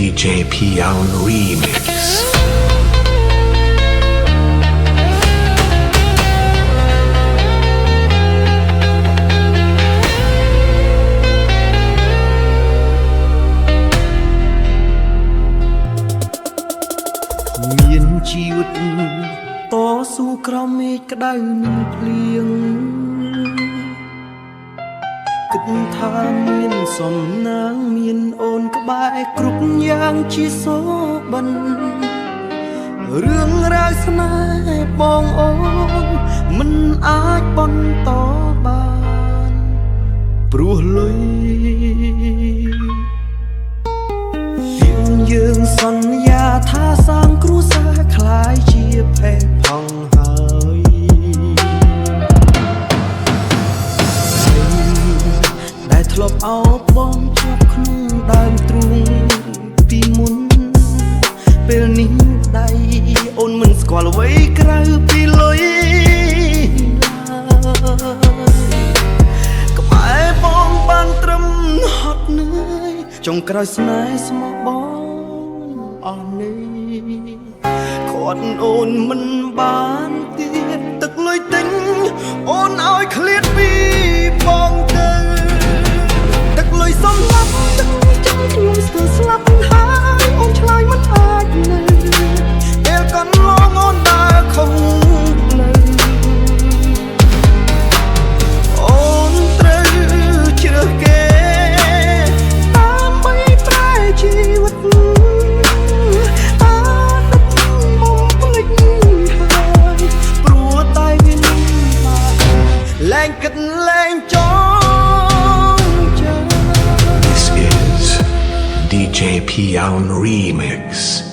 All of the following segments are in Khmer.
DJ Pion Remix. មានជីវិតតស៊ូក្រោមមេឃក្តៅនឹងភ្លៀងគិតថាមានសំណាងមានអូនក្បែរគ្រប់យ៉ាងជាសូបិនរឿងរ៉ាវស្នេហ៍បងអូនមិនអាចបន្តបានព្រោះលុយយើងសន្យាថាសាងគ្រួសារคล้ายជាផេះផង់ហើយដែលធ្លាប់អោបបងជាប់ក្នុងដើមទ្រូងពីមុនពេលនេះដៃអូនមិនស្គាល់អ្វីក្រៅពីលុយក្បែរបងបានត្រឹមហត់នឿយចុងក្រោយស្នេហ៍ស្មោះបងអស់នេះគាត់អូនមិនបានទៀតទឹកលុយទិញអូនឲ្យឃ្លាតពីបងទៅទឹកលុយសំឡាប់ទឹកចាំខ្ញុំស្ទើរស្លាប់ហើយអូនឆ្លើយមិនអាចនៅពេលកន្លងអូនដើរខុសផ្លូវអូនត្រូវជ្រើសគេដើម្បីប្រែជីវិតThis is DJ Pion Remix.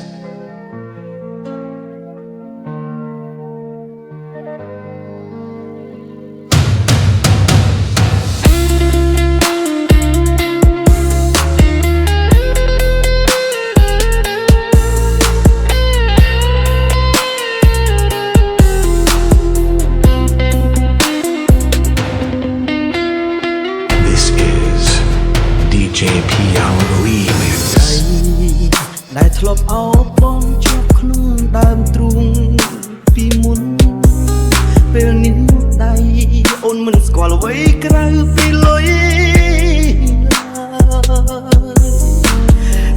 DJ Pion Remix ដែលធ្លាប់អោបបងជាប់ក្នុងដើមទ្រូងពីមុនពេលនេះដៃអូនមិនស្គាល់អ្វីក្រៅពីលុយ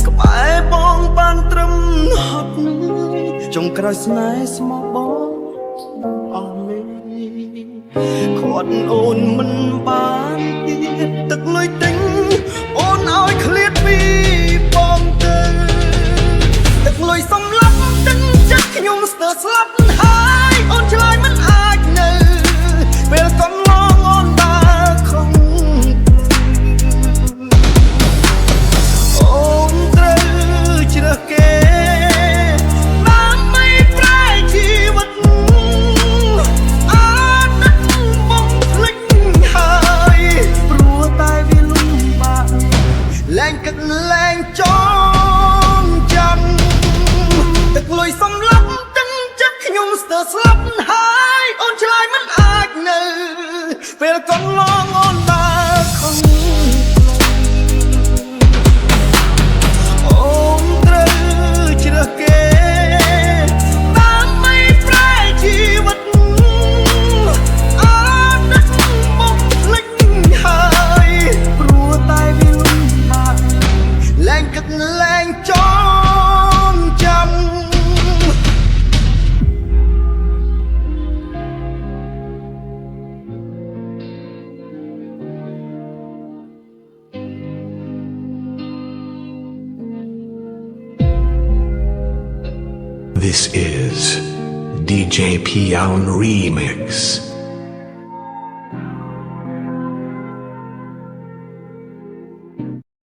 ក្បែរបងបានត្រឹមហត់នឿយចុងក្រោយស្នេហ៍ស្មោះបងអស់នេះគាត់អូនមិនបានទៀតទឹកលុយទិញអូនឲ្យឃ្លាតពីបងទៅទឹកលុយសំឡាប់ទឹកចិត្តខ្ញុំស្ទើរស្លាប់ហើយអូនឆ្លើយមិនអាចនៅពេលកន្លងអូនដើរខំអូនត្រូវជ្រើសគេដើម្បីប្រែជីវិតអត់នឹកបងភ្លេចហើយព្រោះតែវាលំបាកលែងគិតលែងចងចាំទឹកលុយសំឡាប់ទាំងចិត្តខ្ញុំស្ទើរស្លាប់ហើយអូនឆ្លើយមិនអាចនៅពេលកន្លងអូនដើរខំអូនត្រូវជ្រើសគេដើម្បីប្រែជីវិតអត់នឹកបងភ្លេចហើយព្រោះតែវាលំបាកលែងគិតលែងចងចាំ This is DJ Pion Remix.